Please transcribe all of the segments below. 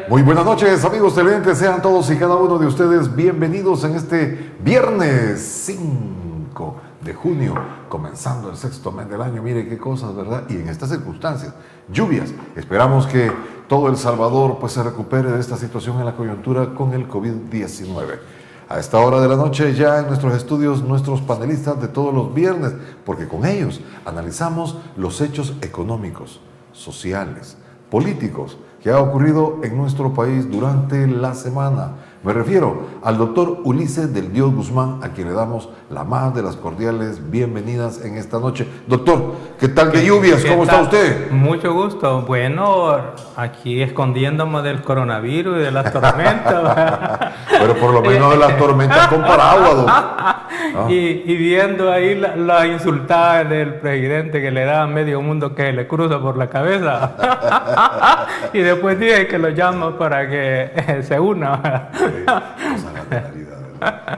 Muy buenas noches, amigos televidentes, sean todos y cada uno de ustedes bienvenidos en este viernes 5 de junio, comenzando el sexto mes del año. Mire qué cosas, ¿verdad? Y en estas circunstancias, lluvias. Esperamos que todo El Salvador pues se recupere de esta situación en la coyuntura con el COVID-19. A esta hora de la noche ya en nuestros estudios, nuestros panelistas de todos los viernes, porque con ellos analizamos los hechos económicos, sociales, políticos que ha ocurrido en nuestro país durante la semana. Me refiero al doctor Ulises del Dios Guzmán, a quien le damos la más de las cordiales bienvenidas en esta noche. Doctor, ¿qué tal de lluvias? ¿Cómo está usted? Mucho gusto. Bueno, aquí escondiéndome del coronavirus y de las tormentas. Pero por lo menos de las tormentas con paraguas, doctor. Y viendo ahí la insultada del presidente que le da a medio mundo que le cruza por la cabeza. Y después dije que lo llamo para que se una.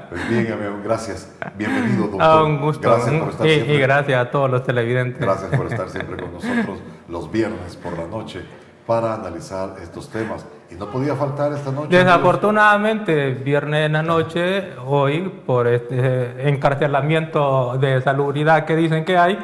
Pues bien, amigo, gracias. Bienvenido, doctor. Un gusto. Gracias por estar siempre. Y gracias a todos los televidentes. Gracias por estar siempre con nosotros los viernes por la noche para analizar estos temas. Y no podía faltar esta noche. Desafortunadamente, viernes en la noche, hoy, por este encarcelamiento de salubridad que dicen que hay,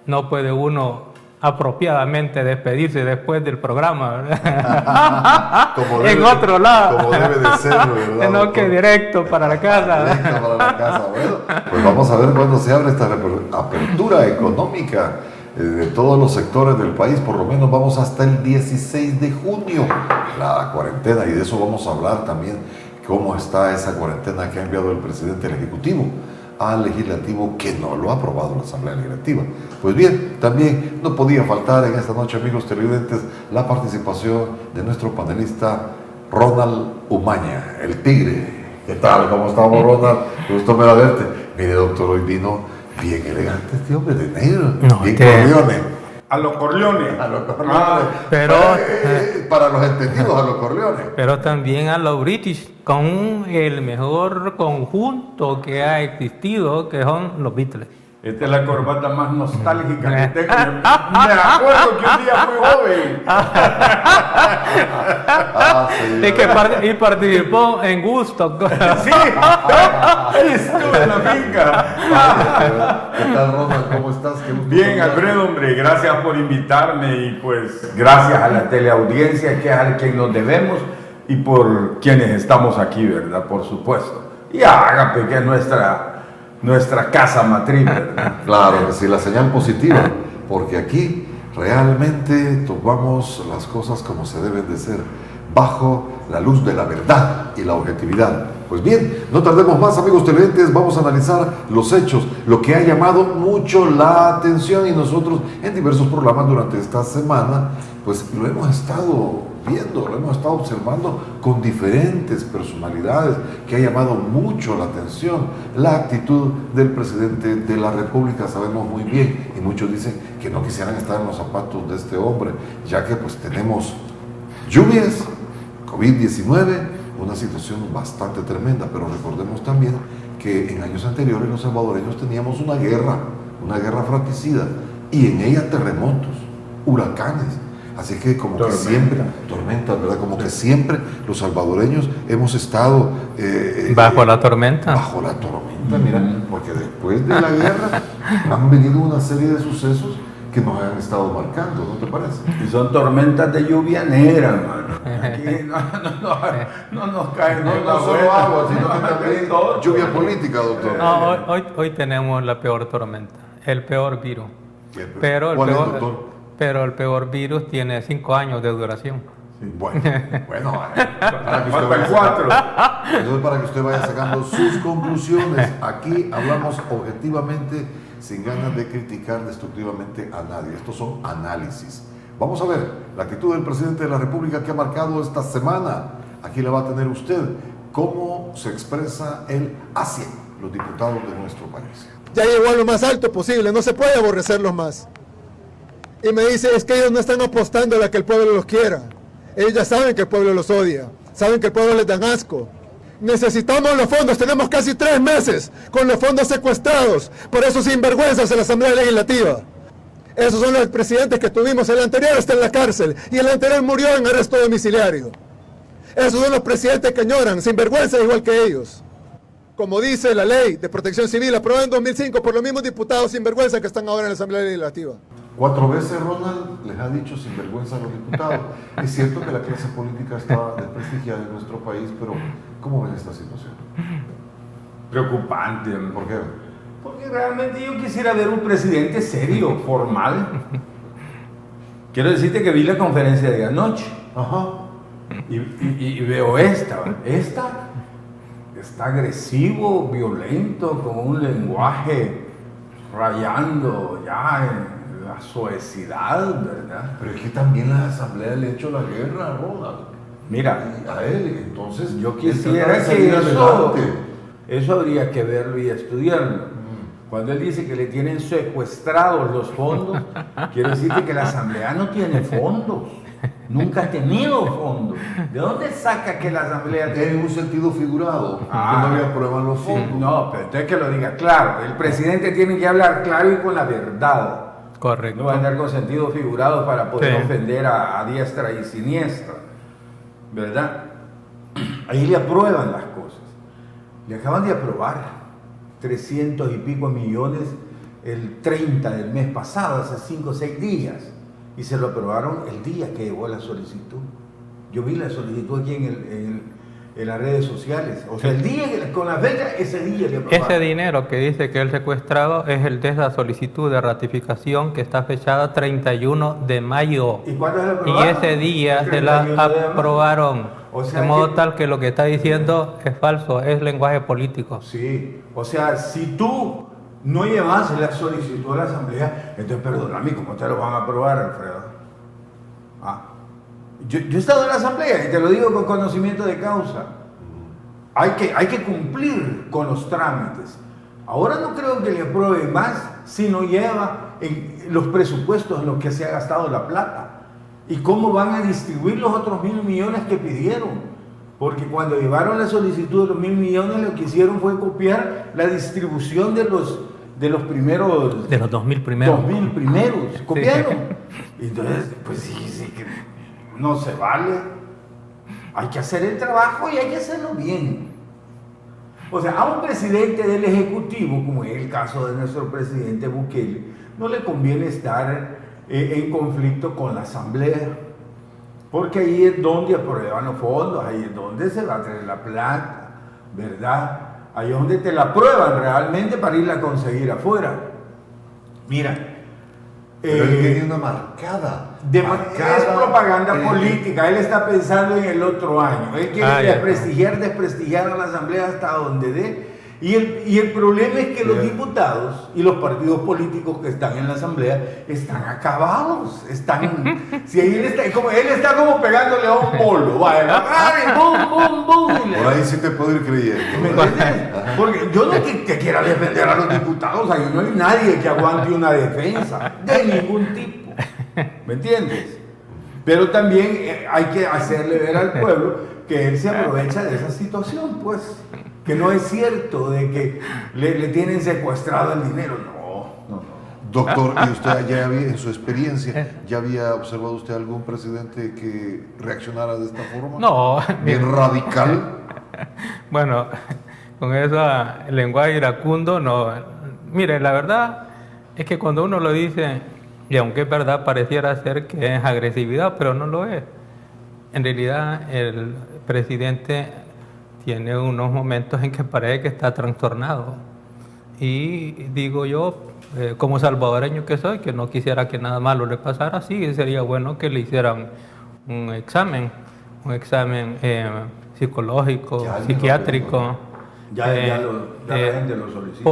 no puede uno apropiadamente despedirse después del programa, ¿verdad? En otro lado, como debe de ser, ¿verdad? No, que directo para la casa. Directo para la casa. Bueno, pues vamos a ver cuándo se abre esta apertura económica de todos los sectores del país. Por lo menos vamos hasta el 16 de junio, la cuarentena, y de eso vamos a hablar también, cómo está esa cuarentena que ha enviado el presidente del Ejecutivo al Legislativo, que no lo ha aprobado la Asamblea Legislativa. Pues bien, también no podía faltar en esta noche, amigos televidentes, la participación de nuestro panelista Ronald Umaña, el Tigre. ¿Qué tal? ¿Cómo estamos, Ronald? Gusto me da verte. Mire, doctor, hoy vino bien elegante este hombre de negro, bien Corleone. A los Corleones. A los Corleones. Pero para los entendidos, a los Corleones. Pero también a los British, con el mejor conjunto que ha existido, que son los Beatles. Esta es la corbata más nostálgica que tengo. Me acuerdo que un día fui joven. Sí, y que participó en Gusto. Sí, estuve en la finca. ¿Qué tal, Ronald? ¿Cómo estás? Bien, Alfredo, hombre, gracias por invitarme y pues gracias a la teleaudiencia, que es a quien nos debemos, y por quienes estamos aquí, ¿verdad? Por supuesto. Y a Agape, que es nuestra casa matriz, ¿verdad? Claro que sí, la señal positiva, porque aquí realmente tomamos las cosas como se deben de ser, bajo la luz de la verdad y la objetividad. Pues bien, no tardemos más, amigos televidentes, vamos a analizar los hechos, lo que ha llamado mucho la atención, y nosotros en diversos programas durante esta semana, pues lo hemos estado viendo, lo hemos estado observando con diferentes personalidades, que ha llamado mucho la atención la actitud del presidente de la República. Sabemos muy bien, y muchos dicen que no quisieran estar en los zapatos de este hombre, ya que pues tenemos lluvias, COVID-19, una situación bastante tremenda, pero recordemos también que en años anteriores los salvadoreños teníamos una guerra fratricida, y en ella terremotos, huracanes. Así que como que siempre, tormentas, ¿verdad? Como que siempre los salvadoreños hemos estado... ¿Bajo la tormenta? Bajo la tormenta, mira, porque después de la guerra han venido una serie de sucesos que nos han estado marcando, ¿no te parece? Y son tormentas de lluvia negra, mano. Aquí no nos cae no solo agua, sino que también lluvia política, doctor. No, hoy tenemos la peor tormenta, el peor virus. Pero ¿Cuál es, doctor? Pero el peor virus tiene 5 años de duración. Sí, bueno, para que usted vaya sacando sus conclusiones. Aquí hablamos objetivamente, sin ganas de criticar destructivamente a nadie. Estos son análisis. Vamos a ver la actitud del presidente de la República que ha marcado esta semana. Aquí la va a tener usted. Cómo se expresa él hacia los diputados de nuestro país. Ya llegó a lo más alto posible, no se puede aborrecerlos más. Y me dice, es que ellos no están apostando a que el pueblo los quiera. Ellos ya saben que el pueblo los odia, saben que el pueblo les dan asco. Necesitamos los fondos, tenemos casi 3 meses con los fondos secuestrados por esos sinvergüenzas en la Asamblea Legislativa. Esos son los presidentes que tuvimos, el anterior está en la cárcel y el anterior murió en arresto domiciliario. Esos son los presidentes que añoran, sinvergüenza igual que ellos. Como dice la ley de protección civil aprobada en 2005 por los mismos diputados sinvergüenza que están ahora en la Asamblea Legislativa. 4 veces Ronald les ha dicho sinvergüenza a los diputados. Es cierto que la clase política está desprestigiada en nuestro país, pero ¿cómo ven esta situación? Preocupante. ¿Por qué? Porque realmente yo quisiera ver un presidente serio, formal. Quiero decirte que vi la conferencia de anoche. Ajá. Y veo esta está agresivo, violento, con un lenguaje rayando ya en la suavidad, ¿verdad? Pero es que también la Asamblea le ha hecho la guerra a Ronald. Mira, Y a él, entonces yo él quisiera trata de que salir adelante. eso habría que verlo y estudiarlo. Cuando él dice que le tienen secuestrados los fondos, quiere decir que la Asamblea no tiene fondos. Nunca ha tenido fondos. ¿De dónde saca que la Asamblea tiene? En un sentido figurado, que no le aprueban los Sí, fondos. no, pero entonces que lo diga claro. El presidente tiene que hablar claro y con la verdad. Correcto. No va a andar con sentido figurado para poder Sí. ofender a diestra y siniestra. ¿Verdad? Ahí le aprueban las cosas. Le acaban de aprobar 300 y pico millones el 30 del mes pasado, hace 5 o 6 días. Y se lo aprobaron el día que llegó la solicitud. Yo vi la solicitud aquí en las redes sociales. O sea, el día, con la fecha, ese día le aprobaron. Ese dinero que dice que el secuestrado es el de esa solicitud de ratificación que está fechada 31 de mayo. ¿Y cuándo se la Y aprobaron? ese día El se la 31 de mayo. aprobaron. O sea de modo que- tal que lo que está diciendo es falso, es lenguaje político. Sí, o sea, si tú no llevas la solicitud a la Asamblea, entonces perdóname, ¿cómo te lo van a aprobar, Alfredo? Yo he estado en la Asamblea y te lo digo con conocimiento de causa. Hay que cumplir con los trámites. Ahora no creo que le aprueben más si no lleva en los presupuestos en los que se ha gastado la plata. ¿Y cómo van a distribuir los otros 1.000 millones que pidieron? Porque cuando llevaron la solicitud de los 1.000 millones, lo que hicieron fue copiar la distribución de los primeros... De los 2000 primeros. 2000 primeros. Copiaron. Y entonces, pues sí, que no se vale. Hay que hacer el trabajo y hay que hacerlo bien. O sea, a un presidente del Ejecutivo, como es el caso de nuestro presidente Bukele, no le conviene estar en conflicto con la Asamblea, porque ahí es donde aprueban los fondos, ahí es donde se va a traer la plata, ¿verdad? Ahí es donde te la aprueban realmente para irla a conseguir afuera. Mira, Pero él tiene una marcada. es propaganda política. Él está pensando en el otro año. Él quiere desprestigiar a la Asamblea hasta donde dé. Y el problema es que los diputados y los partidos políticos que están en la Asamblea están acabados. Si él está como pegándole a un bolo. Vaya, agarre, bum, bum, bum. Por ahí sí te puedo ir creyendo. ¿Me entiendes? Porque yo no que quiera defender a los diputados, ahí no hay nadie que aguante una defensa de ningún tipo. ¿Me entiendes? Pero también hay que hacerle ver al pueblo que él se aprovecha de esa situación, pues. Que no es cierto de que le tienen secuestrado el dinero. No. Doctor, ¿y usted ya había, en su experiencia, ya había observado usted algún presidente que reaccionara de esta forma? No, Bien radical. bueno, con ese lenguaje iracundo, no. Mire, la verdad es que cuando uno lo dice, y aunque es verdad, pareciera ser que es agresividad, pero no lo es. En realidad, el presidente tiene unos momentos en que parece que está trastornado. Y digo yo, como salvadoreño que soy, que no quisiera que nada malo le pasara, sí, sería bueno que le hicieran un examen psicológico, Ya, psiquiátrico. Ya la gente lo solicita.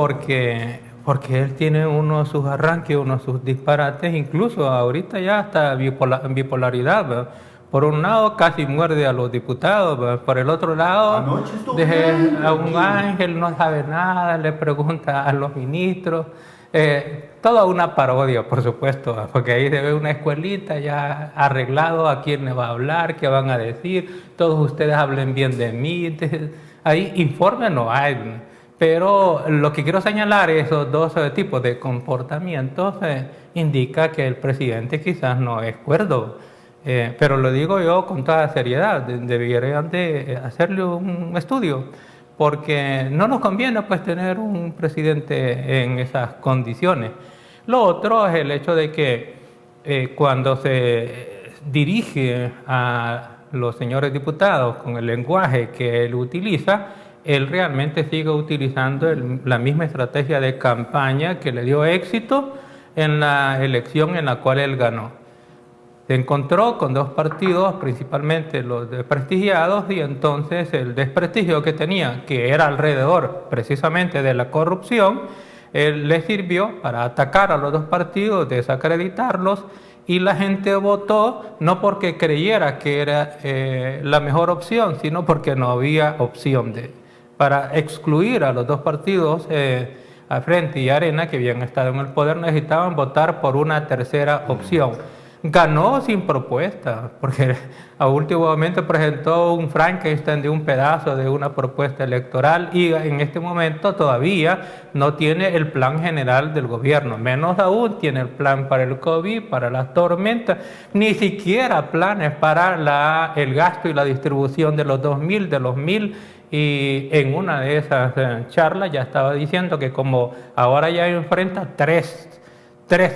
Porque él tiene uno de sus arranques, uno de sus disparates, incluso ahorita ya está bipolaridad, ¿verdad? Por un lado casi muerde a los diputados, ¿verdad? Por el otro lado Anoche estuvo a un ángel, no sabe nada, le pregunta a los ministros. Toda una parodia, por supuesto, ¿verdad? Porque ahí se ve una escuelita ya arreglado a quién le va a hablar, qué van a decir, todos ustedes hablen bien de mí. Ahí informe no hay, ¿verdad? Pero lo que quiero señalar, esos dos tipos de comportamientos indica que el presidente quizás no es cuerdo. Pero lo digo yo con toda seriedad, deberían de hacerle un estudio, porque no nos conviene pues tener un presidente en esas condiciones. Lo otro es el hecho de que cuando se dirige a los señores diputados con el lenguaje que él utiliza, él realmente sigue utilizando la misma estrategia de campaña que le dio éxito en la elección en la cual él ganó. Se encontró con dos partidos, principalmente los desprestigiados, y entonces el desprestigio que tenía, que era alrededor precisamente de la corrupción, le sirvió para atacar a los dos partidos, desacreditarlos, y la gente votó no porque creyera que era la mejor opción, sino porque no había opción para excluir a los dos partidos, a Frente y Arena, que habían estado en el poder, necesitaban votar por una tercera opción. Ganó sin propuesta, porque a último momento presentó un Frankenstein de un pedazo de una propuesta electoral y en este momento todavía no tiene el plan general del gobierno, menos aún tiene el plan para el COVID, para las tormentas, ni siquiera planes para el gasto y la distribución de los 2.000, de los 1.000. Y en una de esas charlas ya estaba diciendo que como ahora ya enfrenta tres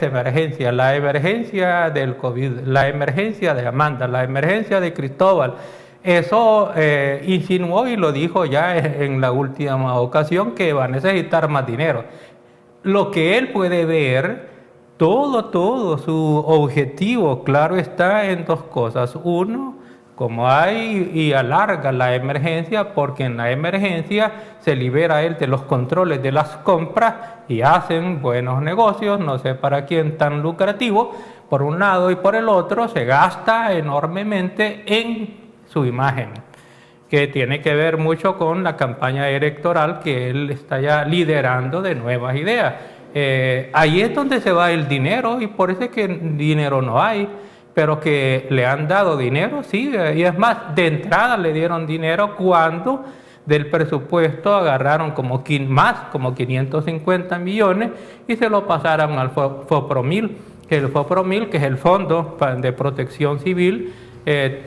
emergencias: la emergencia del COVID, la emergencia de Amanda, la emergencia de Cristóbal. Eso insinuó y lo dijo ya en la última ocasión, que va a necesitar más dinero. Lo que él puede ver, todo su objetivo, claro, está en dos cosas. Uno, como hay y alarga la emergencia, porque en la emergencia se libera él de los controles de las compras y hacen buenos negocios, no sé para quién tan lucrativo, por un lado, y por el otro se gasta enormemente en su imagen, que tiene que ver mucho con la campaña electoral que él está ya liderando de nuevas ideas. Ahí es donde se va el dinero, y por eso es que dinero no hay. Pero que le han dado dinero, sí, y es más, de entrada le dieron dinero cuando del presupuesto agarraron como 550 millones y se lo pasaron al FOPROMIL, que es el Fondo de Protección Civil,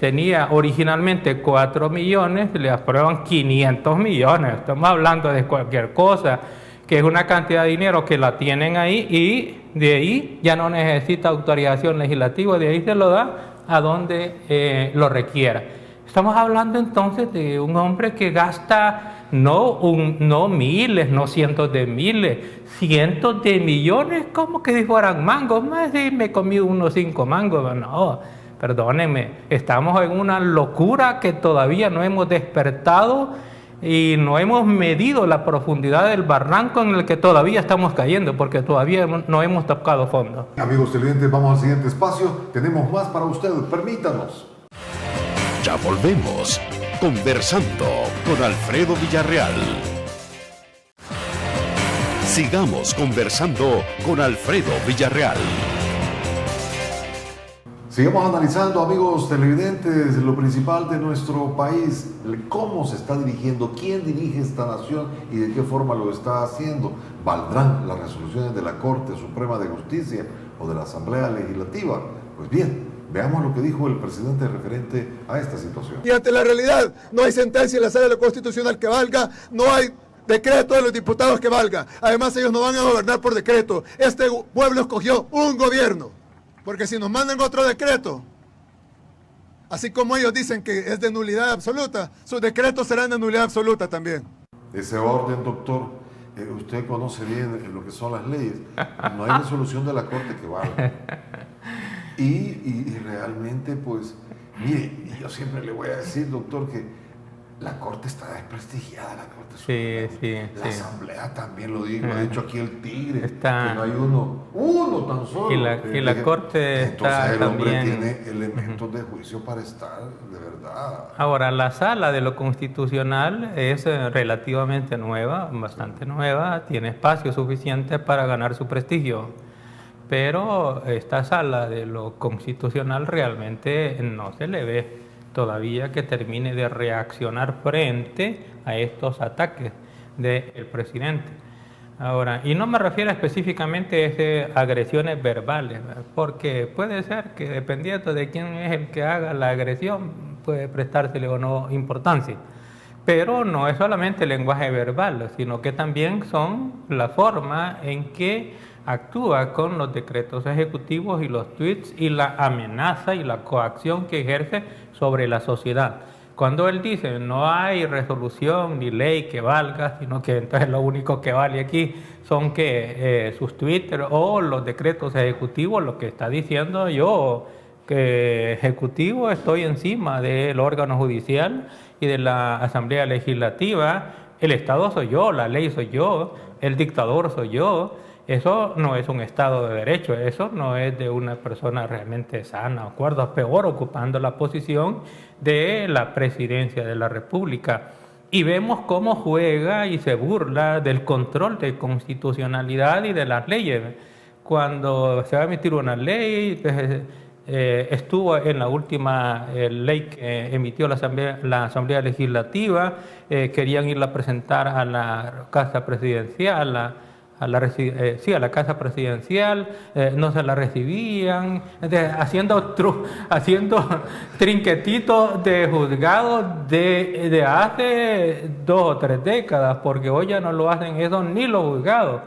tenía originalmente 4 millones, le aprueban 500 millones, estamos hablando de cualquier cosa, que es una cantidad de dinero que la tienen ahí y de ahí ya no necesita autorización legislativa, de ahí se lo da a donde lo requiera. Estamos hablando entonces de un hombre que gasta no miles, no cientos de miles, cientos de millones, como que si fueran mangos. Más si me comí unos 5 mangos, no, perdónenme, estamos en una locura que todavía no hemos despertado y no hemos medido la profundidad del barranco en el que todavía estamos cayendo, porque todavía no hemos tocado fondo. Amigos televidentes, vamos al siguiente espacio. Tenemos más para ustedes, permítanos. Ya volvemos, conversando con Alfredo Villarreal. Sigamos conversando con Alfredo Villarreal. Sigamos analizando, amigos televidentes, lo principal de nuestro país, cómo se está dirigiendo, quién dirige esta nación y de qué forma lo está haciendo. ¿Valdrán las resoluciones de la Corte Suprema de Justicia o de la Asamblea Legislativa? Pues bien, veamos lo que dijo el presidente referente a esta situación. Y ante la realidad, no hay sentencia en la Sala Constitucional que valga, no hay decreto de los diputados que valga. Además, ellos no van a gobernar por decreto. Este pueblo escogió un gobierno. Porque si nos mandan otro decreto, así como ellos dicen que es de nulidad absoluta, sus decretos serán de nulidad absoluta también. Ese orden, doctor, usted conoce bien lo que son las leyes. No hay resolución de la Corte que valga. Y realmente, pues, mire, yo siempre le voy a decir, doctor, que la Corte está desprestigiada, la Corte Suprema. La Asamblea también lo dijo, ha dicho aquí el Tigre, que no hay uno tan solo. Y la Corte está entonces el hombre también tiene elementos de juicio para estar, de verdad. Ahora, la Sala de lo Constitucional es relativamente nueva, bastante nueva, tiene espacio suficiente para ganar su prestigio. Pero esta Sala de lo Constitucional realmente no se le ve todavía que termine de reaccionar frente a estos ataques del presidente. Ahora, y no me refiero específicamente a agresiones verbales, ¿verdad? Porque puede ser que dependiendo de quién es el que haga la agresión, puede prestársele o no importancia. Pero no es solamente el lenguaje verbal, sino que también son la forma en que actúa con los decretos ejecutivos y los tweets y la amenaza y la coacción que ejerce sobre la sociedad. Cuando él dice no hay resolución ni ley que valga, sino que entonces lo único que vale aquí son que sus Twitter o los decretos ejecutivos, lo que está diciendo yo, que ejecutivo estoy encima del órgano judicial y de la Asamblea Legislativa, el Estado soy yo, la ley soy yo, el dictador soy yo. Eso no es un Estado de Derecho, eso no es de una persona realmente sana o cuerda, peor ocupando la posición de la presidencia de la República. Y vemos cómo juega y se burla del control de constitucionalidad y de las leyes. Cuando se va a emitir una ley, estuvo en la última ley que emitió la Asamblea Legislativa, querían irla a presentar a la Casa Presidencial, a la Casa Presidencial, no se la recibían, haciendo trinquetitos de juzgados de hace 2 o 3 décadas, porque hoy ya no lo hacen eso ni los juzgados.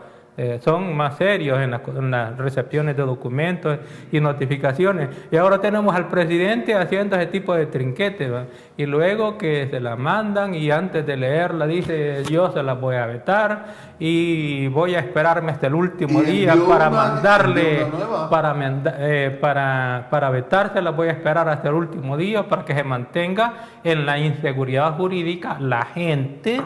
Son más serios en las recepciones de documentos y notificaciones. Y ahora tenemos al presidente haciendo ese tipo de trinquetes, ¿va? Y luego que se la mandan y antes de leerla dice yo se la voy a vetar y voy a esperarme hasta el último día para mandarle, para vetársela voy a esperar hasta el último día para que se mantenga en la inseguridad jurídica la gente,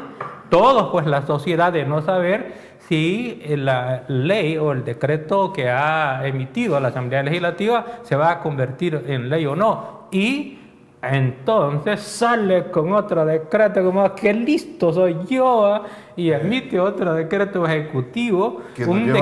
todos pues la sociedad, de no saber si la ley o el decreto que ha emitido la Asamblea Legislativa se va a convertir en ley o no. Y entonces sale con otro decreto como que listo soy yo, y emite otro decreto ejecutivo, un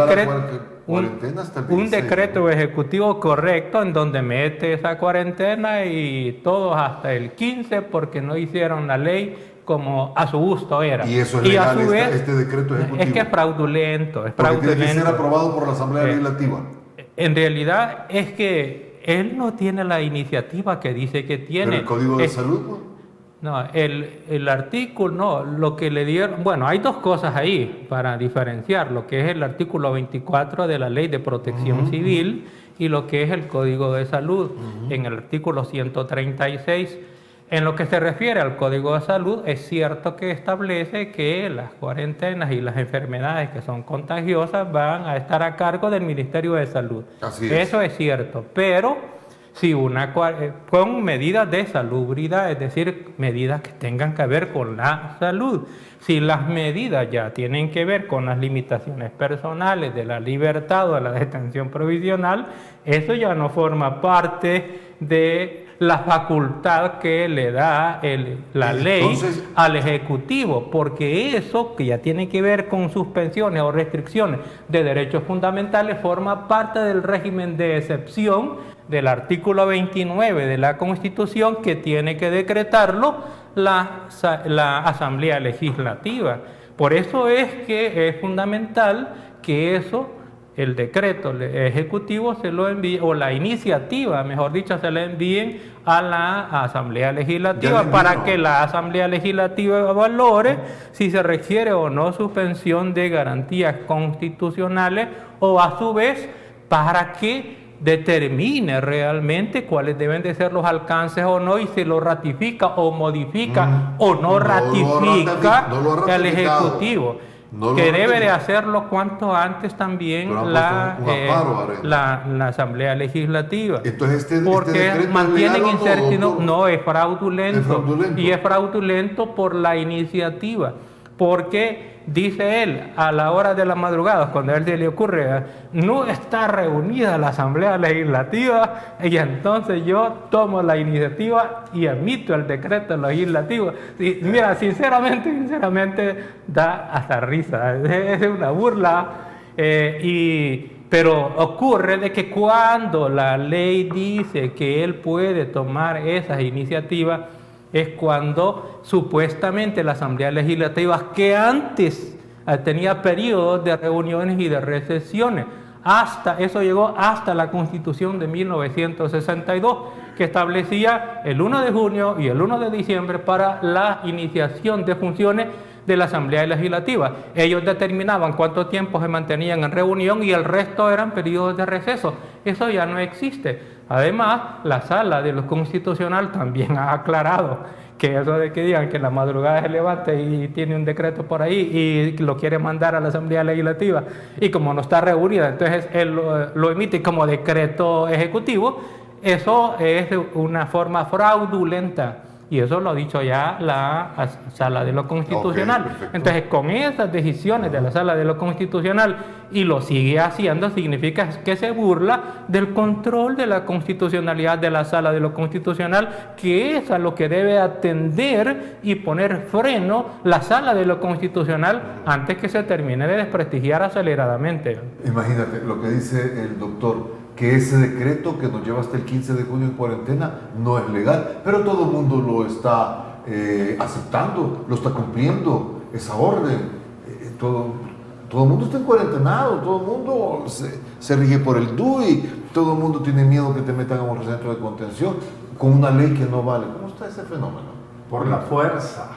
decreto ejecutivo correcto en donde mete esa cuarentena y todos hasta el 15 porque no hicieron la ley como a su gusto era. Y eso es legal, a su vez, este decreto ejecutivo. Es que es fraudulento. Porque tiene que ser aprobado por la Asamblea Legislativa. En realidad es que él no tiene la iniciativa que dice que tiene. ¿Pero el Código de Salud? ¿No? No, el artículo, no, lo que le dieron, bueno, hay 2 cosas ahí para diferenciar, lo que es el artículo 24 de la Ley de Protección Civil y lo que es el Código de Salud. En el artículo 136, en lo que se refiere al Código de Salud, es cierto que establece que las cuarentenas y las enfermedades que son contagiosas van a estar a cargo del Ministerio de Salud. Así es. Eso es cierto, pero si con medidas de salubridad, es decir, medidas que tengan que ver con la salud. Si las medidas ya tienen que ver con las limitaciones personales de la libertad o de la detención provisional, eso ya no forma parte de la facultad que le da la ley al Ejecutivo, porque eso que ya tiene que ver con suspensiones o restricciones de derechos fundamentales forma parte del régimen de excepción del artículo 29 de la Constitución que tiene que decretarlo la Asamblea Legislativa. Por eso es que es fundamental que eso, el decreto ejecutivo se lo envíe, o la iniciativa, mejor dicho, se la envíen a la Asamblea Legislativa para que la Asamblea Legislativa valore si se requiere o no suspensión de garantías constitucionales, o a su vez para que determine realmente cuáles deben de ser los alcances o no, y se lo ratifica o modifica o no ratifica el Ejecutivo. Que debe de hacerlo cuanto antes también la Asamblea Legislativa. Entonces porque mantienen incertidumbre. No, es fraudulento. Y es fraudulento por la iniciativa. Porque dice él, a la hora de la madrugada, cuando a él se le ocurre, no está reunida la Asamblea Legislativa, y entonces yo tomo la iniciativa y emito el decreto legislativo. Y mira, sinceramente, da hasta risa, es una burla, pero ocurre de que cuando la ley dice que él puede tomar esas iniciativas, es cuando supuestamente la Asamblea Legislativa, que antes tenía periodos de reuniones y de recesiones. Eso llegó hasta la Constitución de 1962, que establecía el 1 de junio y el 1 de diciembre para la iniciación de funciones de la Asamblea Legislativa. Ellos determinaban cuánto tiempo se mantenían en reunión y el resto eran periodos de receso. Eso ya no existe. Además, la Sala de lo Constitucional también ha aclarado que eso de que digan que en la madrugada se levanta y tiene un decreto por ahí y lo quiere mandar a la Asamblea Legislativa y como no está reunida, entonces él lo emite como decreto ejecutivo. Eso es una forma fraudulenta. Y eso lo ha dicho ya la Sala de lo Constitucional. Okay, entonces, con esas decisiones de la Sala de lo Constitucional y lo sigue haciendo, significa que se burla del control de la constitucionalidad de la Sala de lo Constitucional, que es a lo que debe atender y poner freno la Sala de lo Constitucional antes que se termine de desprestigiar aceleradamente. Imagínate lo que dice el doctor, que ese decreto que nos lleva hasta el 15 de junio en cuarentena no es legal, pero todo el mundo lo está aceptando, lo está cumpliendo, esa orden. Todo el mundo está en cuarentenado, todo el mundo se rige por el DUI, todo el mundo tiene miedo que te metan a un centro de contención con una ley que no vale. ¿Cómo está ese fenómeno? Por la fuerza.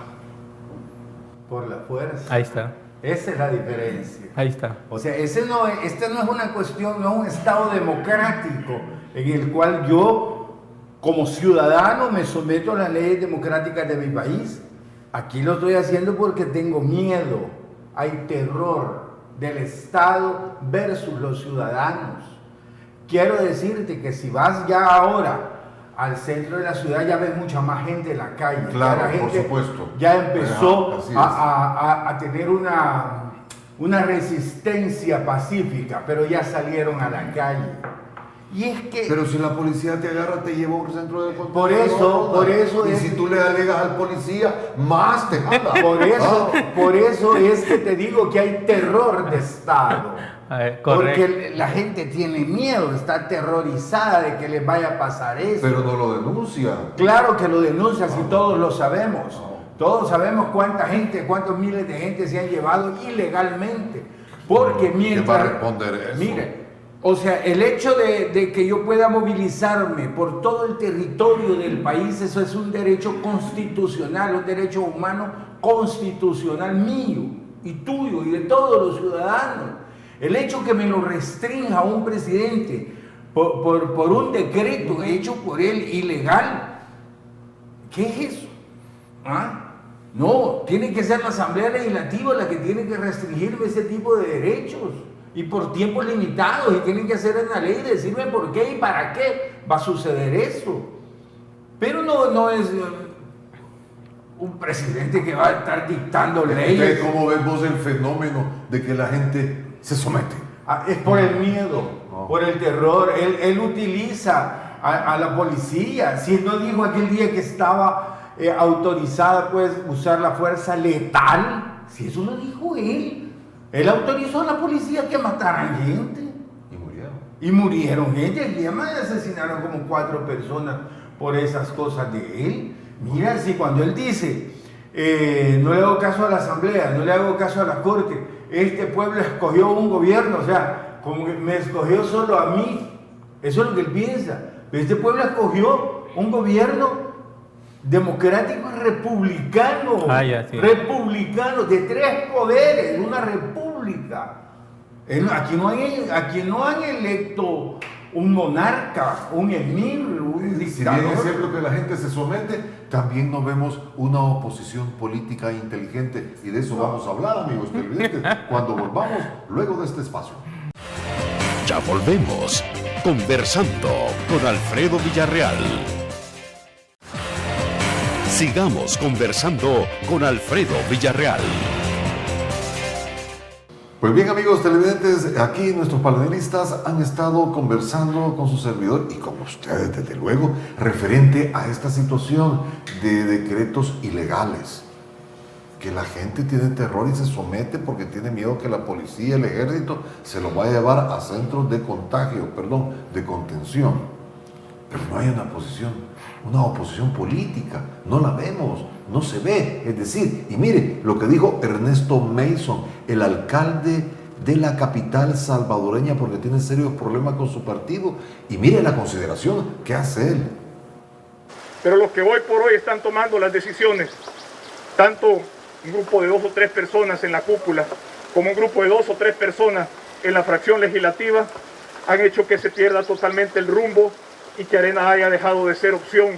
Por la fuerza. Ahí está. Esa es la diferencia. Ahí está. O sea, esta no es una cuestión, no es un Estado democrático en el cual yo, como ciudadano, me someto a las leyes democráticas de mi país. Aquí lo estoy haciendo porque tengo miedo. Hay terror del Estado versus los ciudadanos. Quiero decirte que si vas ya ahora al centro de la ciudad, ya ves mucha más gente en la calle. Claro, ya la gente por supuesto. ya empezó Ajá, a tener una resistencia pacífica, pero ya salieron a la calle. Y es que... Pero si la policía te agarra, te lleva a un centro de contención. Por eso y es... si tú le alegas al policía, más te jala. Por eso es que te digo que hay terror de Estado. Porque la gente tiene miedo, está aterrorizada de que les vaya a pasar eso. Pero no lo denuncia. Claro que lo denuncia, si todos lo sabemos. Todos sabemos cuánta gente, cuántos miles de gente se han llevado ilegalmente. Porque mientras... ¿Quién va a responder eso? Mire, o sea, el hecho de que yo pueda movilizarme por todo el territorio del país, eso es un derecho constitucional, un derecho humano constitucional mío y tuyo y de todos los ciudadanos. El hecho que me lo restrinja un presidente por un decreto hecho por él ilegal, ¿qué es eso? ¿Ah? No, tiene que ser la Asamblea Legislativa la que tiene que restringirme ese tipo de derechos y por tiempos limitados, y tienen que hacer en la ley y decirme por qué y para qué va a suceder eso. Pero no es un presidente que va a estar dictando leyes. ¿Cómo ves vos el fenómeno de que la gente se somete? Es por el miedo, por el terror. Él utiliza a la policía. Si no dijo aquel día que estaba autorizada pues usar la fuerza letal, si eso lo dijo él. Él autorizó a la policía que mataran gente. Y murieron gente. Y además asesinaron como 4 personas por esas cosas de él. Mira, si cuando él dice, no le hago caso a la Asamblea, no le hago caso a la Corte, este pueblo escogió un gobierno, o sea, como que me escogió solo a mí. Eso es lo que él piensa. Pero este pueblo escogió un gobierno democrático y republicano. Sí. Republicano, de 3 poderes, una república. Aquí no han electo un monarca, un emir, un dictador. Si bien es cierto que la gente se somete, también no vemos una oposición política inteligente, y de eso vamos a hablar, amigos televidentes, cuando volvamos luego de este espacio. Ya volvemos, conversando con Alfredo Villarreal. Sigamos conversando con Alfredo Villarreal. Pues bien, amigos televidentes, aquí nuestros panelistas han estado conversando con su servidor y con ustedes, desde luego, referente a esta situación de decretos ilegales. Que la gente tiene terror y se somete porque tiene miedo que la policía, el ejército, se lo vaya a llevar a centros de contención. Pero no hay una posición una oposición política, no la vemos, no se ve. Es decir, y mire lo que dijo Ernesto Mason, el alcalde de la capital salvadoreña, porque tiene serios problemas con su partido, y mire la consideración que hace él. Pero los que hoy por hoy están tomando las decisiones, tanto un grupo de 2 o 3 personas en la cúpula, como un grupo de 2 o 3 personas en la fracción legislativa, han hecho que se pierda totalmente el rumbo y que Arena haya dejado de ser opción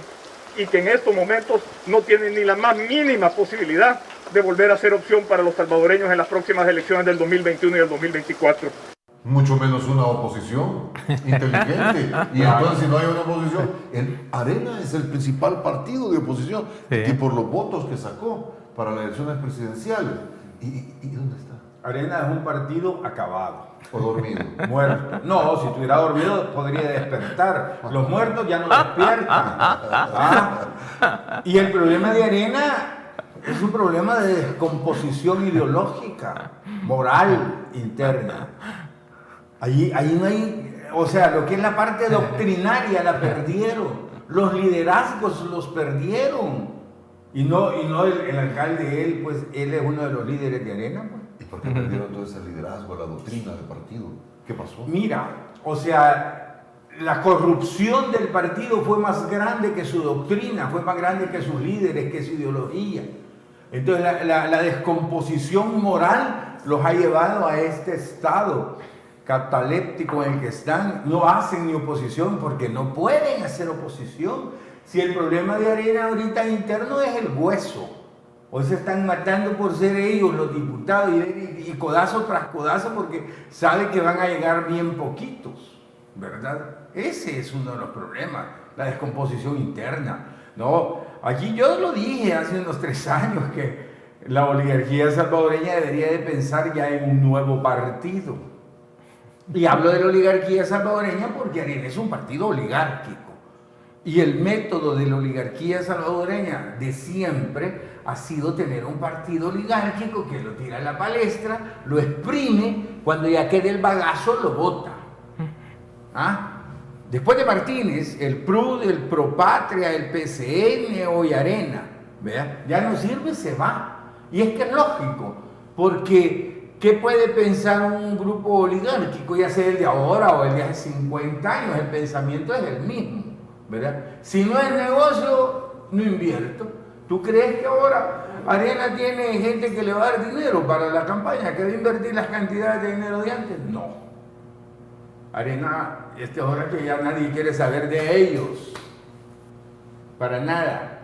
y que en estos momentos no tienen ni la más mínima posibilidad de volver a ser opción para los salvadoreños en las próximas elecciones del 2021 y del 2024. Mucho menos una oposición inteligente. Y entonces, si no hay una oposición, Arena es el principal partido de oposición, Sí. y por los votos que sacó para las elecciones presidenciales. ¿Y dónde está? Arena es un partido acabado. ¿O dormido? Muerto. No, si estuviera dormido podría despertar. Los muertos ya no despiertan. Y el problema de Arena es un problema de descomposición ideológica, moral, interna. Ahí no hay, o sea, lo que es la parte doctrinaria la perdieron. Los liderazgos los perdieron. Y no el alcalde, él es uno de los líderes de Arena, pues. ¿Y por qué perdieron todo ese liderazgo, la doctrina del partido? ¿Qué pasó? Mira, o sea, la corrupción del partido fue más grande que su doctrina, fue más grande que sus líderes, que su ideología. Entonces la descomposición moral los ha llevado a este estado cataléptico en el que están. No hacen ni oposición porque no pueden hacer oposición. Si el problema de Arena ahorita interno es el hueso. Hoy se están matando por ser ellos los diputados y codazo tras codazo porque saben que van a llegar bien poquitos, ¿verdad? Ese es uno de los problemas, la descomposición interna. No, aquí yo lo dije hace unos 3 años que la oligarquía salvadoreña debería de pensar ya en un nuevo partido. Y hablo de la oligarquía salvadoreña porque Arena es un partido oligárquico. Y el método de la oligarquía salvadoreña de siempre ha sido tener un partido oligárquico que lo tira a la palestra, lo exprime, cuando ya quede el bagazo lo bota. Después de Martínez, el PRUD, el ProPatria, el PCN, hoy Arena, ¿verdad? Ya no sirve, se va. Y es que es lógico, porque ¿qué puede pensar un grupo oligárquico, ya sea el de ahora o el de hace 50 años? El pensamiento es el mismo, ¿verdad? Si no es negocio, no invierto. ¿Tú crees que ahora Arena tiene gente que le va a dar dinero para la campaña, que va a invertir las cantidades de dinero de antes? No. Arena, ahora que ya nadie quiere saber de ellos. Para nada.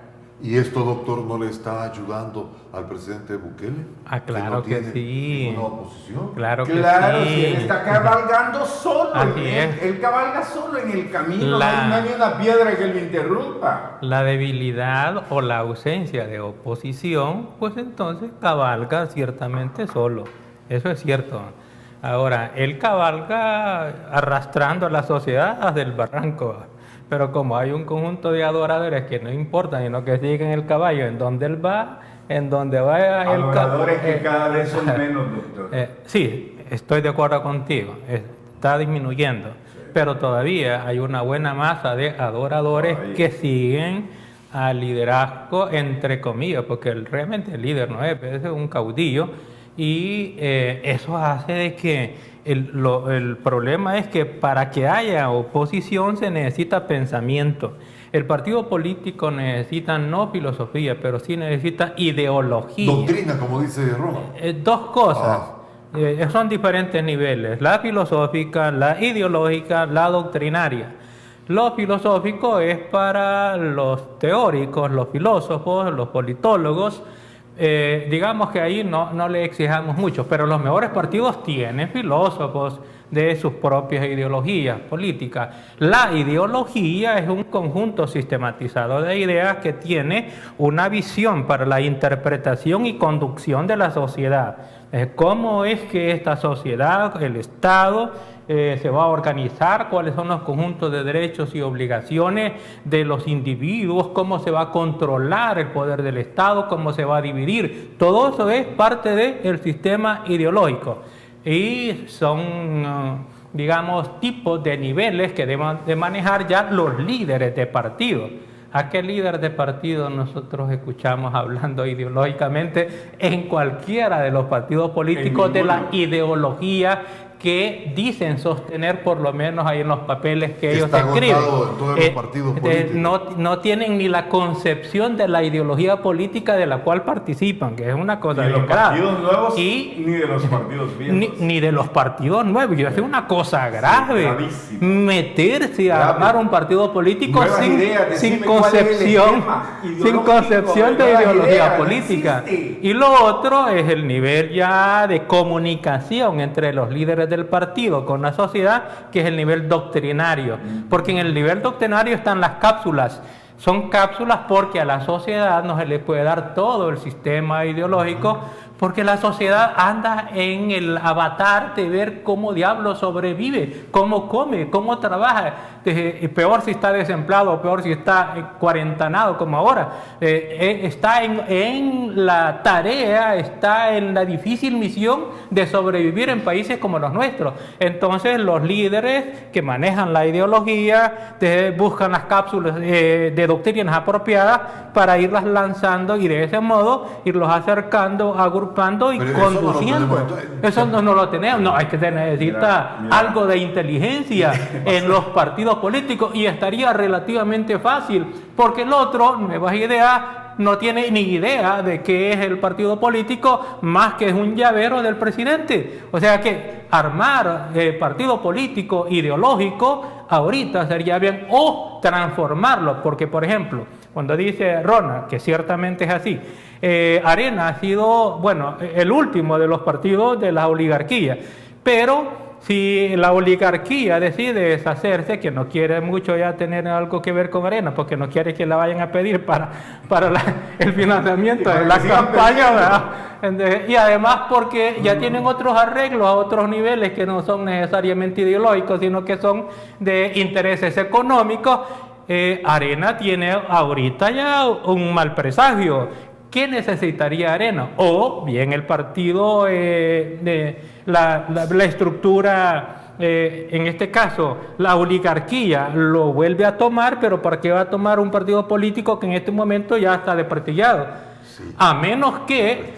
¿Y esto, doctor, no le está ayudando al presidente Bukele? Claro que sí. ¿Una oposición? Claro que Claro, sí. si él está cabalgando solo, Así es. él cabalga solo en el camino, no hay una piedra que lo interrumpa. La debilidad o la ausencia de oposición, pues entonces cabalga ciertamente solo. Eso es cierto. Ahora, él cabalga arrastrando a la sociedad hasta el barranco. Pero como hay un conjunto de adoradores que no importan, sino que siguen el caballo en donde él va, en donde va el caballo. Adoradores que cada vez son menos, doctor. Sí, estoy de acuerdo contigo. Está disminuyendo. Pero todavía hay una buena masa de adoradores que siguen al liderazgo, entre comillas, porque realmente el líder no es un caudillo. Y eso hace de que el problema es que para que haya oposición se necesita pensamiento. El partido político necesita no filosofía, pero sí necesita ideología. Doctrina, como dice Roma. 2 cosas. Son diferentes niveles: la filosófica, la ideológica, la doctrinaria. Lo filosófico es para los teóricos, los filósofos, los politólogos. Digamos que ahí no le exijamos mucho, pero los mejores partidos tienen filósofos de sus propias ideologías políticas. La ideología es un conjunto sistematizado de ideas que tiene una visión para la interpretación y conducción de la sociedad. ¿Cómo es que esta sociedad, el Estado, se va a organizar? ¿Cuáles son los conjuntos de derechos y obligaciones de los individuos? ¿Cómo se va a controlar el poder del Estado? ¿Cómo se va a dividir? Todo eso es parte del sistema ideológico. Y son, digamos, tipos de niveles que deben de manejar ya los líderes de partido. ¿A qué líder de partido nosotros escuchamos hablando ideológicamente en cualquiera de los partidos políticos de la ideología que dicen sostener, por lo menos ahí en los papeles que ellos escriben? En todos los partidos políticos. No tienen ni la concepción de la ideología política de la cual participan, que es una cosa Ni de bien los grave. partidos nuevos, Y ni de los partidos viejos. ni de los partidos nuevos. Y es una cosa grave. gravísimo. Meterse a Grave. armar un partido político Nuevas sin ideas, sin decime cuál es el concepción, esquema sin ideológico concepción de nuevas ideología ideas, no política. existe. Y lo otro es el nivel ya de comunicación entre los líderes del partido con la sociedad, que es el nivel doctrinario. Porque en el nivel doctrinario están las cápsulas. Son cápsulas porque a la sociedad no se le puede dar todo el sistema ideológico, porque la sociedad anda en el avatar de ver cómo diablo sobrevive, cómo come, cómo trabaja. Peor si está desempleado, peor si está cuarentenado como ahora. Está en la tarea, está en la difícil misión de sobrevivir en países como los nuestros. Entonces los líderes que manejan la ideología buscan las cápsulas de doctrinas apropiadas para irlas lanzando y de ese modo irlos acercando, agrupando y Pero conduciendo. Eso no lo tenemos. No, hay que necesita Mira. algo de inteligencia en los partidos políticos y estaría relativamente fácil, porque el otro, nuevas ideas, no tiene ni idea de qué es el partido político, más que es un llavero del presidente. O sea que armar partido político ideológico ahorita sería bien, o transformarlo, porque por ejemplo, cuando dice Ronald, que ciertamente es así, Arena ha sido, bueno, el último de los partidos de la oligarquía, pero si la oligarquía decide deshacerse, que no quiere mucho ya tener algo que ver con Arena, porque no quiere que la vayan a pedir para el financiamiento de la campaña, ¿verdad? Y además porque ya tienen otros arreglos a otros niveles que no son necesariamente ideológicos, sino que son de intereses económicos. Arena tiene ahorita ya un mal presagio. ¿Qué necesitaría Arena? O bien el partido, la estructura, en este caso la oligarquía lo vuelve a tomar, pero ¿para qué va a tomar un partido político que en este momento ya está desprestigiado? Sí. A menos que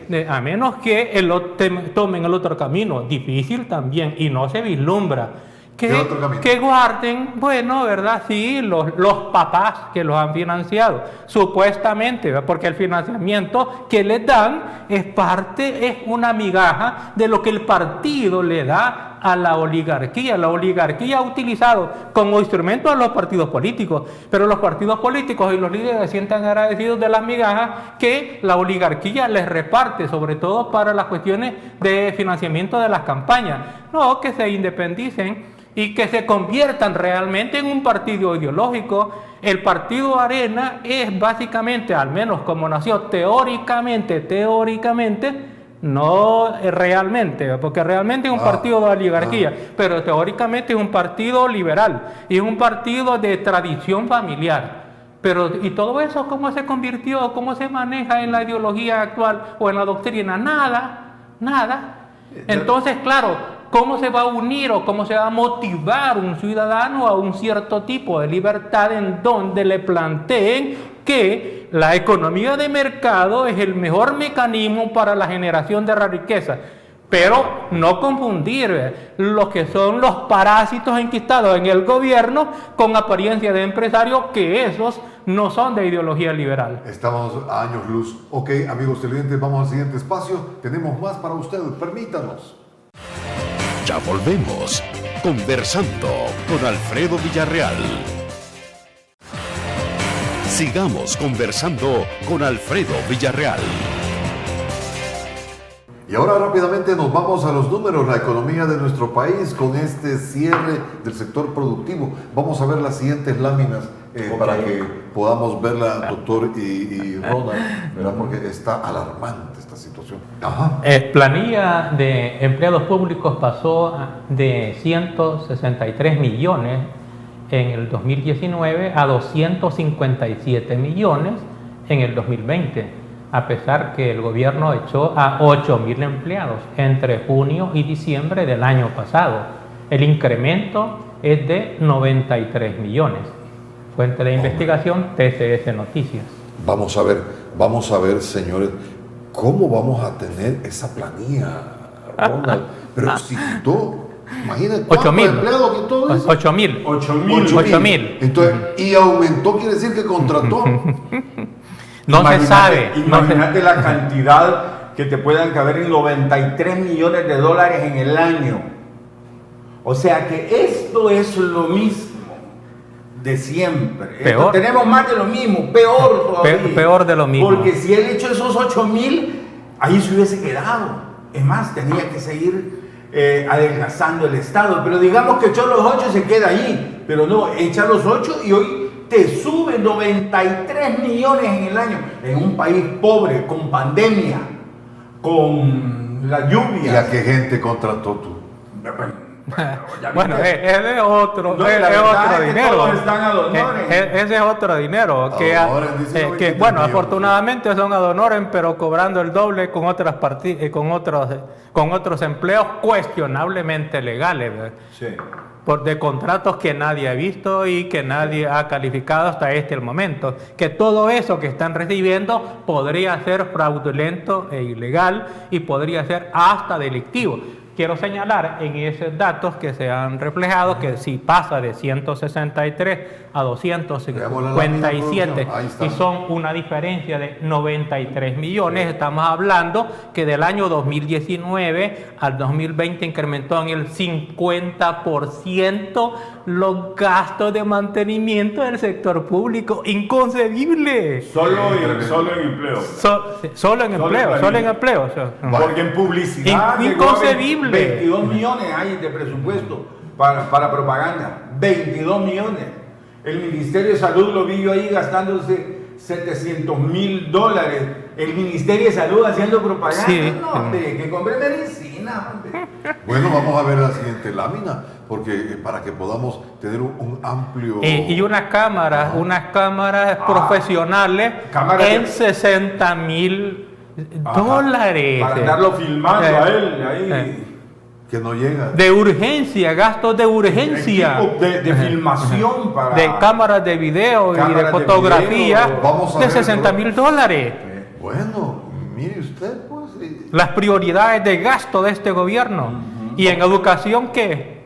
tomen el otro camino, difícil también, y no se vislumbra. Que guarden, bueno, ¿verdad? Sí, los papás que los han financiado, supuestamente, ¿verdad? Porque el financiamiento que les dan es una migaja de lo que el partido le da a la oligarquía. La oligarquía ha utilizado como instrumento a los partidos políticos, pero los partidos políticos y los líderes se sientan agradecidos de las migajas que la oligarquía les reparte, sobre todo para las cuestiones de financiamiento de las campañas. No, que se independicen y que se conviertan realmente en un partido ideológico. El partido Arena es básicamente, al menos como nació teóricamente, no realmente, porque realmente es un partido de oligarquía, pero teóricamente es un partido liberal y es un partido de tradición familiar. Pero, ¿y todo eso cómo se convirtió, cómo se maneja en la ideología actual o en la doctrina? Nada. Entonces, claro, ¿cómo se va a unir o cómo se va a motivar un ciudadano a un cierto tipo de libertad en donde le planteen que la economía de mercado es el mejor mecanismo para la generación de la riqueza? Pero no confundir lo que son los parásitos enquistados en el gobierno con apariencia de empresarios, que esos no son de ideología liberal. Estamos a años luz. Ok, amigos televidentes, vamos al siguiente espacio. Tenemos más para ustedes, permítanos. Ya volvemos, conversando con Alfredo Villarreal. Sigamos conversando con Alfredo Villarreal. Y ahora rápidamente nos vamos a los números, la economía de nuestro país con este cierre del sector productivo. Vamos a ver las siguientes láminas para que podamos verla, doctor y Ronald, ¿verdad? Porque está alarmante esta situación. Ajá. Planilla de empleados públicos pasó de 163 millones en el 2019 a 257 millones en el 2020. A pesar que el gobierno echó a 8.000 empleados entre junio y diciembre del año pasado. El incremento es de 93 millones. Fuente de investigación, TCS Noticias. Vamos a ver, señores, ¿cómo vamos a tener esa planilla, Ronald? Pero si quitó, imagínate, ¿cuántos 8.000 empleados quitó eso? 8.000. 8.000. Entonces, y aumentó, quiere decir que contrató. No se sabe. Imagínate la cantidad que te puedan caber en 93 millones de dólares en el año. O sea que esto es lo mismo de siempre. Peor. Tenemos más de lo mismo, peor todavía. Peor de lo mismo. Porque si él hecho esos 8.000, ahí se hubiese quedado. Es más, tenía que seguir adelgazando el Estado. Pero digamos que echó los 8 y se queda ahí. Pero no, echa los 8 y hoy te sube 93 millones en el año. En un país pobre, con pandemia, con la lluvia. ¿Y a qué gente contrató tú? Bueno, es de otro, No, es la de verdad otro es que dinero. todos están ad honorem. Ese es otro dinero. Ad honorem, dice Que 93 bueno, millones. afortunadamente son ad honorem, pero cobrando el doble con otros empleos cuestionablemente legales, ¿verdad? Sí. De contratos que nadie ha visto y que nadie ha calificado hasta el momento. Que todo eso que están recibiendo podría ser fraudulento e ilegal y podría ser hasta delictivo. Quiero señalar en esos datos que se han reflejado que si pasa de 163 a 257 Ahí está. y son una diferencia de 93 millones, estamos hablando que del año 2019 al 2020 incrementó en el 50% los gastos de mantenimiento del sector público. ¡Inconcebible! Solo en empleo. Solo en empleo. O sea, Porque en publicidad Inconcebible. 22 millones hay de presupuesto para propaganda. 22 millones. El Ministerio de Salud lo vi yo ahí gastándose $700,000. El Ministerio de Salud haciendo propaganda. Sí. No, hombre, que compre medicina, hombre. Bueno, vamos a ver la siguiente lámina, porque para que podamos tener un amplio... Y unas cámaras profesionales cámaras en de- $60,000. Para andarlo filmando a él ahí. que no llega. De urgencia, gastos de urgencia. Equipo de filmación para... De cámaras de video y de Cámaras de fotografía video. Vamos a de ver, $60,000. Bueno, mire usted, pues... Las prioridades de gasto de este gobierno. Y en educación, ¿qué?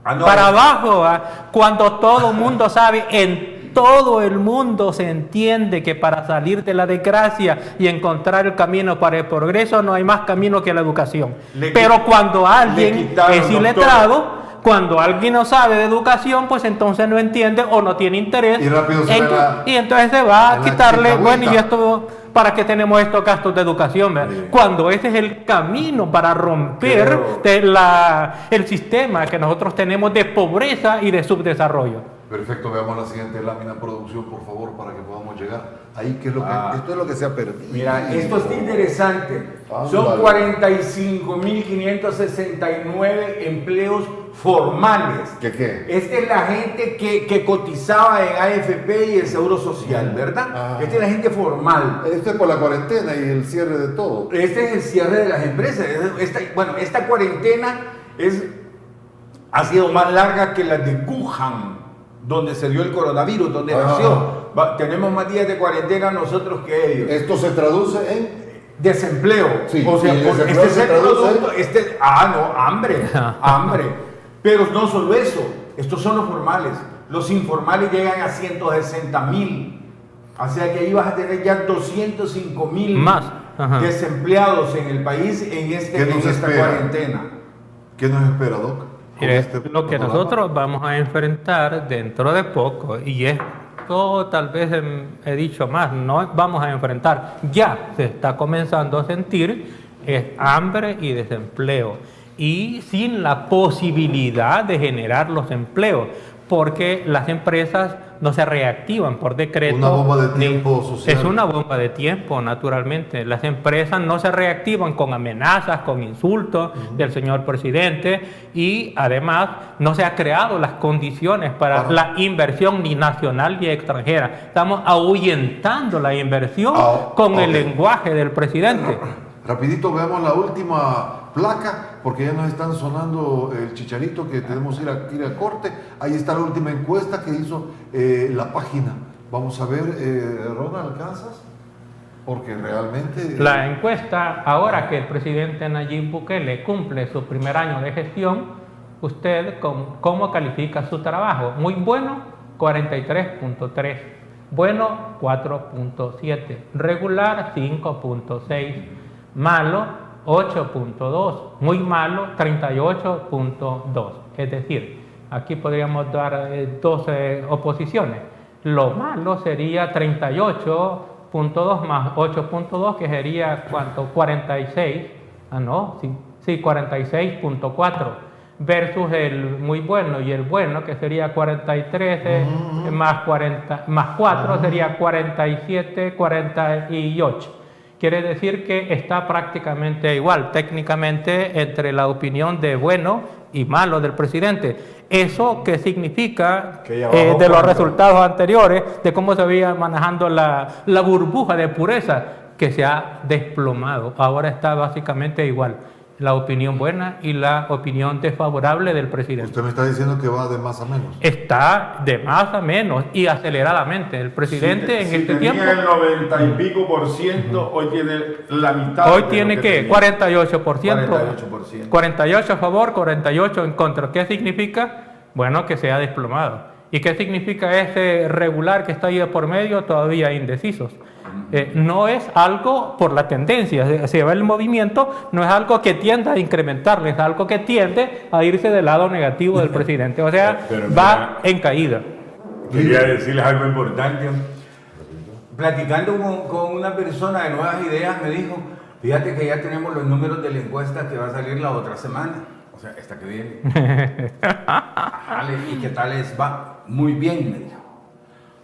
Para abajo, cuando todo el mundo sabe, en todo el mundo se entiende que para salir de la desgracia y encontrar el camino para el progreso no hay más camino que la educación. Pero cuando alguien es iletrado, cuando alguien no sabe de educación, pues entonces no entiende o no tiene interés. Y rápido se ve Y entonces se va a en la quitarle, chicahuita. bueno, y esto... ¿Para qué tenemos estos gastos de educación? ¿Verdad? Sí. Cuando ese es el camino para romper el sistema que nosotros tenemos de pobreza y de subdesarrollo. Perfecto, veamos la siguiente lámina, producción, por favor, para que podamos llegar. Ahí, ¿qué es lo que, esto es lo que se ha perdido. Mira, esto está interesante. Son Ándale. 45.569 empleos formales. ¿Qué? Esta es la gente que cotizaba en AFP y el Seguro Social, ¿verdad? Ah. Esta es la gente formal. Esto es por la cuarentena y el cierre de todo. Este es el cierre de las empresas. Esta cuarentena ha sido más larga que la de Wuhan, donde se dio el coronavirus, donde nació. Tenemos más días de cuarentena nosotros que ellos. Esto se traduce en... Desempleo. Sí, o sea, y el por- desempleo este es se el traduce producto. Hambre. Pero no solo eso. Estos son los formales. Los informales llegan a 160,000. O sea que ahí vas a tener ya 205,000 Más. Ajá. desempleados en el país en ¿Qué nos esta espera? cuarentena. ¿Qué nos espera, Doc? Con Mire, este lo que panorama. nosotros vamos a enfrentar dentro de poco, y esto tal vez he dicho más, no vamos a enfrentar, ya se está comenzando a sentir, es hambre y desempleo, y sin la posibilidad de generar los empleos, porque las empresas no se reactivan por decreto. Una bomba de tiempo social. Es una bomba de tiempo, naturalmente. Las empresas no se reactivan con amenazas, con insultos del señor presidente, y además no se han creado las condiciones para la inversión ni nacional ni extranjera. Estamos ahuyentando la inversión con el lenguaje del presidente. Rapidito veamos la última placa, porque ya nos están sonando el chicharito que tenemos que ir a corte. Ahí está la última encuesta que hizo la página. Vamos a ver, Ronald, ¿alcanzas? Porque realmente... La encuesta, ahora que el presidente Nayib Bukele cumple su primer año de gestión, ¿usted cómo califica su trabajo? Muy bueno, 43.3. Bueno, 4.7. Regular, 5.6. Malo, 8.2. Muy malo, 38.2. Es decir, aquí podríamos dar 12 oposiciones. Lo malo sería 38.2 más 8.2, que sería ¿cuánto? 46. Ah, no, sí, 46.4. Versus el muy bueno y el bueno, que sería 43 más 4 sería 47, 48. Quiere decir que está prácticamente igual técnicamente entre la opinión de bueno y malo del presidente. ¿Eso qué significa de los resultados anteriores, de cómo se veía manejando la burbuja de pureza que se ha desplomado? Ahora está básicamente igual la opinión buena y la opinión desfavorable del presidente. Usted me está diciendo que va de más a menos. Está de más a menos y aceleradamente. El presidente en este tiempo... el 90 y pico %, hoy tiene la mitad. Hoy tiene ¿qué? 48%. 48%. 48 a favor, 48 en contra. ¿Qué significa? Bueno, que se ha desplomado. ¿Y qué significa ese regular que está ahí de por medio? Todavía indecisos. No es algo por la tendencia, si ve el movimiento, no es algo que tienda a incrementarle, es algo que tiende a irse del lado negativo del presidente, o sea, va en caída. Quería decirles algo importante. Platicando con una persona de Nuevas Ideas, me dijo, fíjate que ya tenemos los números de la encuesta que va a salir la otra semana, o sea, esta que viene. ¿Y qué tal les va? Muy bien, me dijo.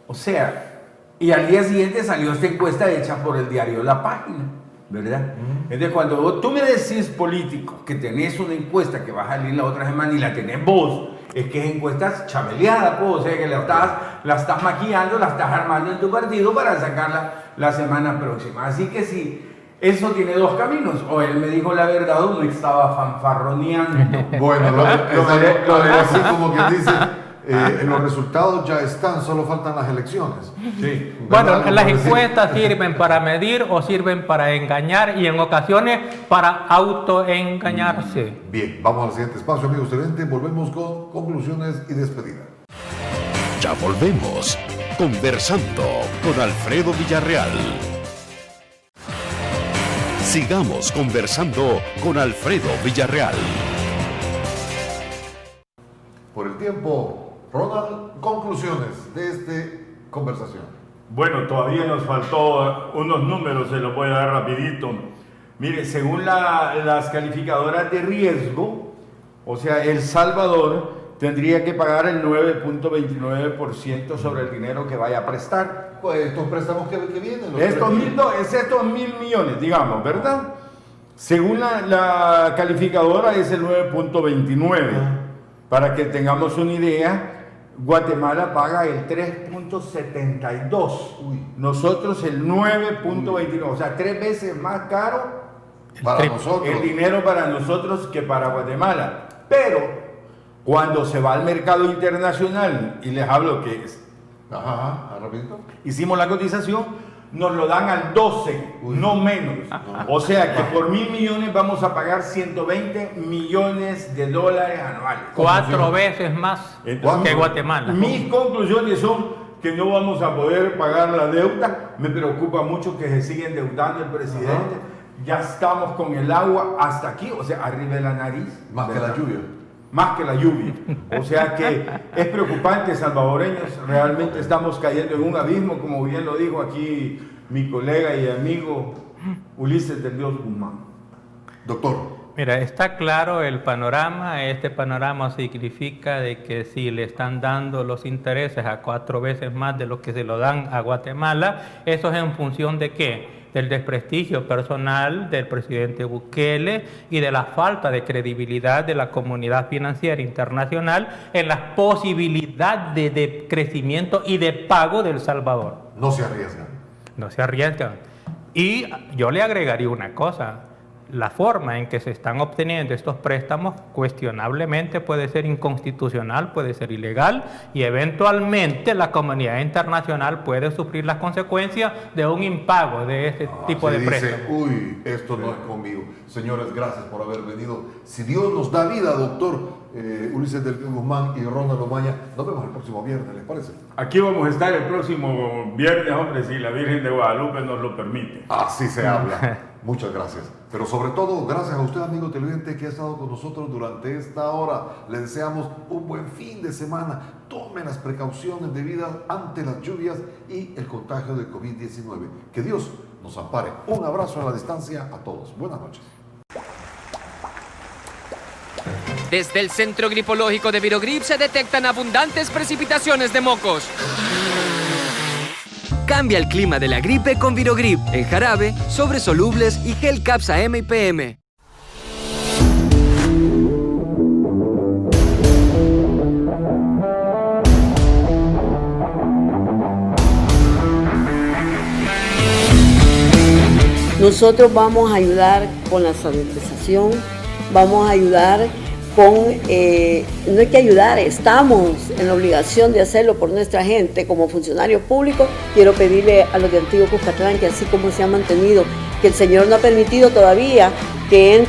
O sea, y al día siguiente salió esta encuesta hecha por el diario La Página, ¿verdad? Entonces, cuando tú me decís, político, que tenés una encuesta que va a salir la otra semana y la tenés vos, es que es encuestas chabeleadas, pues, o sea, que la estás maquillando, la estás armando en tu partido para sacarla la semana próxima. Así que sí, eso tiene dos caminos. O él me dijo la verdad o me estaba fanfarroneando. Bueno, lo de así como que dice... los resultados ya están, solo faltan las elecciones. Sí. Bueno, las encuestas sirven para medir o sirven para engañar y en ocasiones para autoengañarse. Bien, vamos al siguiente espacio, amigos televidentes. Volvemos con conclusiones y despedida. Ya volvemos. Conversando con Alfredo Villarreal. Sigamos conversando con Alfredo Villarreal. Por el tiempo, Ronald, conclusiones de esta conversación. Bueno, todavía nos faltó unos números, se los voy a dar rapidito. Mire, según las calificadoras de riesgo, o sea, El Salvador tendría que pagar el 9.29% sobre el dinero que vaya a prestar. Pues estos préstamos que vienen. Estos 1.000 millones, digamos, ¿verdad? Según la calificadora es el 9.29. Para que tengamos una idea, Guatemala paga el 3.72. Nosotros el 9.29. O sea, 3 veces más caro para nosotros. El dinero para nosotros que para Guatemala. Pero cuando se va al mercado internacional, y les hablo que es, rapidito. Hicimos la cotización, nos lo dan al 12, no menos. O sea que por 1.000 millones vamos a pagar 120 millones de dólares anuales. 4 veces más que Guatemala. Mis conclusiones son que no vamos a poder pagar la deuda. Me preocupa mucho que se siga endeudando el presidente. Ya estamos con el agua hasta aquí, o sea, arriba de la nariz. Más que la lluvia. Más que la lluvia. O sea que es preocupante, salvadoreños. Realmente estamos cayendo en un abismo, como bien lo dijo aquí mi colega y amigo Ulises del Dios Guzmán. Doctor. Mira, está claro el panorama. Este panorama significa de que si le están dando los intereses a 4 veces más de lo que se lo dan a Guatemala, eso es en función de ¿qué? Del desprestigio personal del presidente Bukele y de la falta de credibilidad de la comunidad financiera internacional en la posibilidad de crecimiento y de pago de El Salvador. No se arriesgan. No se arriesgan. Y yo le agregaría una cosa. la forma en que se están obteniendo estos préstamos cuestionablemente puede ser inconstitucional, puede ser ilegal y eventualmente la comunidad internacional puede sufrir las consecuencias de un impago de este tipo de préstamos. Uy, esto no es conmigo. Señores, gracias por haber venido. Si Dios nos da vida, doctor Ulises del Guzmán y Ronald Omaña, nos vemos el próximo viernes, ¿les parece? Aquí vamos a estar el próximo viernes, hombre, si la Virgen de Guadalupe nos lo permite. Así se habla. Muchas gracias. Pero sobre todo, gracias a usted, amigo televidente, que ha estado con nosotros durante esta hora. Le deseamos un buen fin de semana. Tome las precauciones debidas ante las lluvias y el contagio de COVID-19. Que Dios nos ampare. Un abrazo a la distancia a todos. Buenas noches. Desde el Centro Gripológico de Virogrip se detectan abundantes precipitaciones de mocos. Cambia el clima de la gripe con Virogrip en jarabe, sobres solubles y gel Capsa M y PM. Nosotros vamos a ayudar con la sanitización, vamos a ayudar con, no hay que ayudar, estamos en la obligación de hacerlo por nuestra gente. Como funcionario público, quiero pedirle a los de Antiguo Cuscatlán que así como se ha mantenido, que el Señor no ha permitido todavía que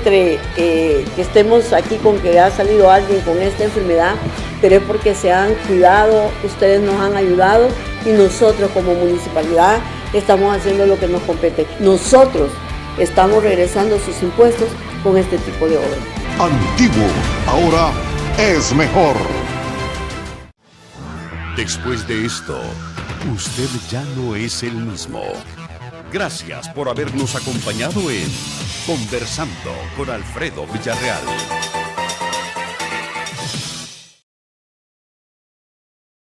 que estemos aquí con que ha salido alguien con esta enfermedad, pero es porque se han cuidado, ustedes nos han ayudado y nosotros como municipalidad estamos haciendo lo que nos compete. Nosotros estamos regresando sus impuestos con este tipo de obras. Antiguo, ahora es mejor. Después de esto, usted ya no es el mismo. Gracias por habernos acompañado en Conversando con Alfredo Villarreal.